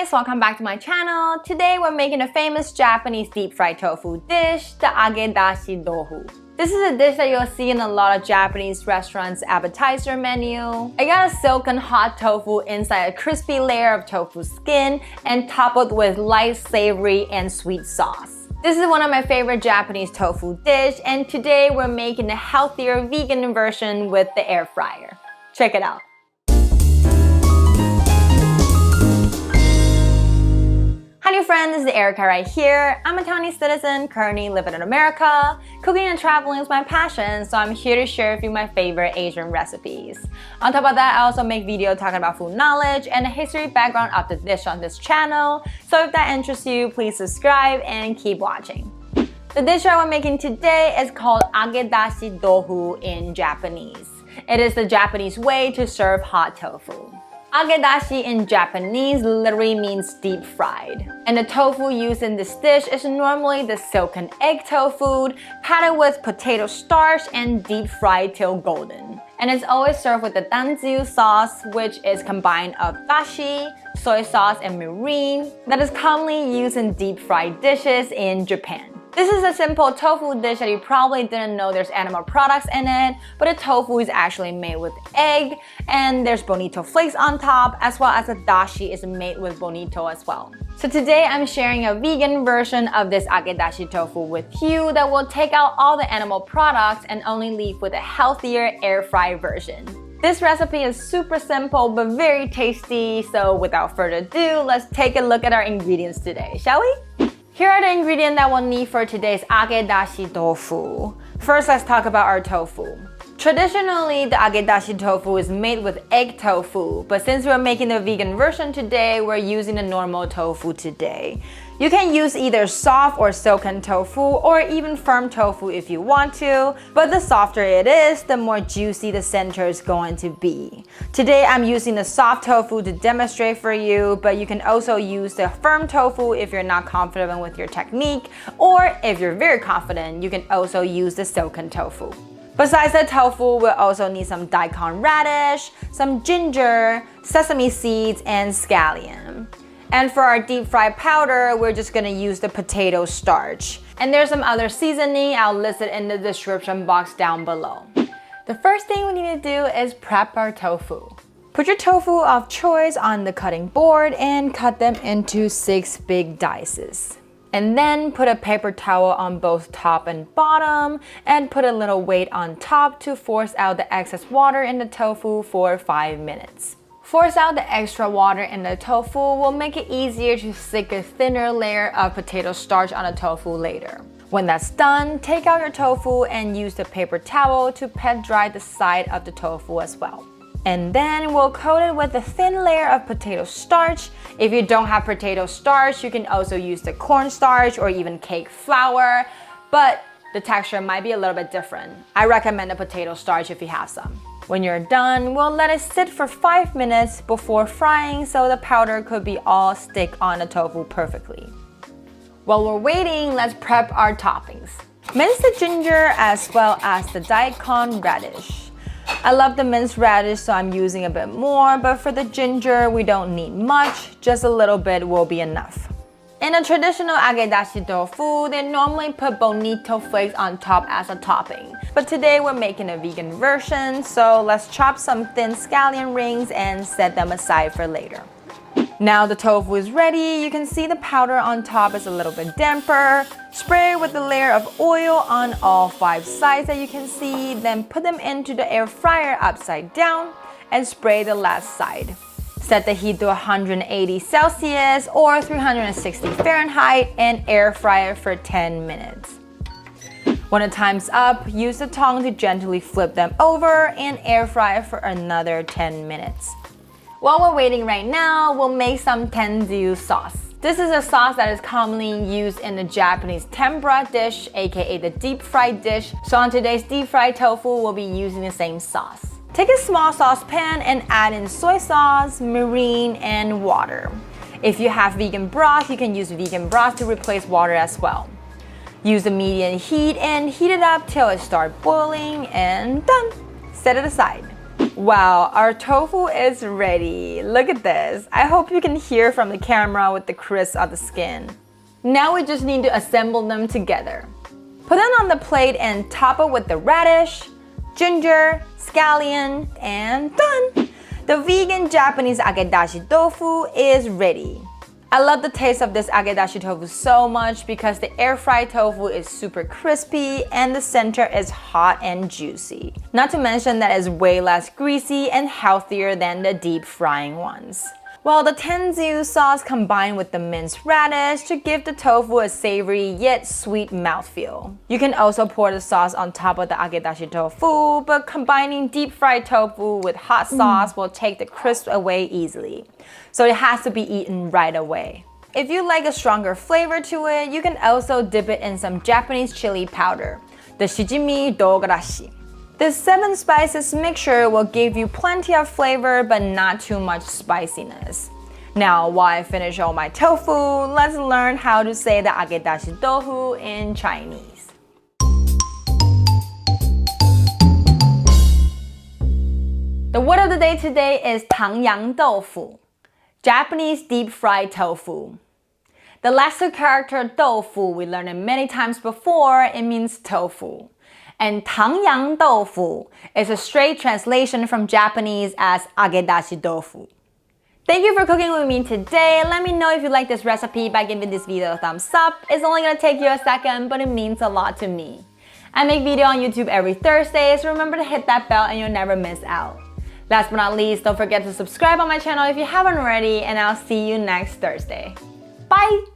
guys, welcome back to my channel. Today we're making a famous Japanese deep fried tofu dish, the Agedashi Tofu. This is a dish that you'll see in a lot of Japanese restaurants' appetizer menu. I got a silken hot tofu inside a crispy layer of tofu skin and toppled with light savory and sweet sauce. This is one of my favorite Japanese tofu dish, and today we're making a healthier vegan version with the air fryer. Check it out. Hi new friends, this is Erica right here. I'm a Taiwanese citizen, currently living in America. Cooking and traveling is my passion, so I'm here to share with you my favorite Asian recipes. On top of that, I also make videos talking about food knowledge and the history background of the dish on this channel. So if that interests you, please subscribe and keep watching. The dish that we're making today is called Agedashi Tofu in Japanese. It is the Japanese way to serve hot tofu. Agedashi in Japanese literally means deep fried. And the tofu used in this dish is normally the silken egg tofu, patted with potato starch and deep fried till golden. And it's always served with the danzu sauce, which is combined of dashi, soy sauce, and mirin that is commonly used in deep fried dishes in Japan. This is a simple tofu dish that you probably didn't know there's animal products in it, but the tofu is actually made with egg, and there's bonito flakes on top, as well as the dashi is made with bonito as well. So today I'm sharing a vegan version of this Agedashi tofu with you that will take out all the animal products and only leave with a healthier air fry version. This recipe is super simple but very tasty, so without further ado, let's take a look at our ingredients today, shall we? Here are the ingredients that we'll need for today's Agedashi tofu. First, let's talk about our tofu. Traditionally, the Agedashi tofu is made with egg tofu, but since we're making the vegan version today, we're using the normal tofu today. You can use either soft or silken tofu or even firm tofu if you want to, but the softer it is, the more juicy the center is going to be. Today I'm using the soft tofu to demonstrate for you, but you can also use the firm tofu if you're not confident with your technique, or if you're very confident, you can also use the silken tofu. Besides the tofu, we'll also need some Daikon radish, some ginger, sesame seeds, and scallion. And for our deep fried powder, we're just gonna use the potato starch. And there's some other seasoning, I'll list it in the description box down below. The first thing we need to do is prep our tofu. Put your tofu of choice on the cutting board and cut them into 6 big dices. And then put a paper towel on both top and bottom and put a little weight on top to force out the excess water in the tofu for 5 minutes. Force out the extra water in the tofu will make it easier to stick a thinner layer of potato starch on the tofu later. When that's done, take out your tofu and use the paper towel to pet dry the side of the tofu as well. And then we'll coat it with a thin layer of potato starch. If you don't have potato starch, you can also use the cornstarch or even cake flour, but the texture might be a little bit different. I recommend the potato starch if you have some. When you're done, we'll let it sit for 5 minutes before frying so the powder could be all stick on the tofu perfectly. While we're waiting, let's prep our toppings. Mince the ginger as well as the Daikon radish. I love the minced radish, so I'm using a bit more, but for the ginger, we don't need much, just a little bit will be enough. In a traditional Agedashi tofu, they normally put bonito flakes on top as a topping. But today we're making a vegan version, so let's chop some thin scallion rings and set them aside for later. Now the tofu is ready, you can see the powder on top is a little bit damper. Spray it with a layer of oil on all 5 sides that you can see, then put them into the air fryer upside down and spray the last side. Set the heat to 180 Celsius or 360 Fahrenheit and air fry it for 10 minutes. When the time's up, use the tongue to gently flip them over and air fry it for another 10 minutes. While we're waiting right now, we'll make some tenzu sauce. This is a sauce that is commonly used in the Japanese tempura dish, aka the deep fried dish. So on today's deep fried tofu, we'll be using the same sauce. Take a small saucepan and add in soy sauce, mirin, and water. If you have vegan broth, you can use vegan broth to replace water as well. Use the medium heat and heat it up till it starts boiling and done. Set it aside. Wow, our tofu is ready. Look at this. I hope you can hear from the camera with the crisp of the skin. Now we just need to assemble them together. Put them on the plate and top it with the radish, ginger, scallion, and done! The vegan Japanese Agedashi Tofu is ready. I love the taste of this Agedashi Tofu so much because the air-fried tofu is super crispy and the center is hot and juicy. Not to mention that it's way less greasy and healthier than the deep frying ones. Well, the tenzu sauce combined with the minced radish to give the tofu a savory yet sweet mouthfeel. You can also pour the sauce on top of the Agedashi Tofu, but combining deep fried tofu with hot sauce will take the crisp away easily. So it has to be eaten right away. If you like a stronger flavor to it, you can also dip it in some Japanese chili powder, the Shichimi tōgarashi. This 7 spices mixture will give you plenty of flavor but not too much spiciness. Now, while I finish all my tofu, let's learn how to say the Agedashi Tofu in Chinese. The word of the day today is 唐扬豆腐, Japanese deep fried tofu. The last 2 character tofu we learned it many times before, it means tofu. And 唐扬豆腐 is a straight translation from Japanese as Agedashi Tofu. Thank you for cooking with me today. Let me know if you like this recipe by giving this video a thumbs up. It's only gonna take you a second, but it means a lot to me. I make video on YouTube every Thursday, so remember to hit that bell and you'll never miss out. Last but not least, don't forget to subscribe on my channel if you haven't already, and I'll see you next Thursday. Bye!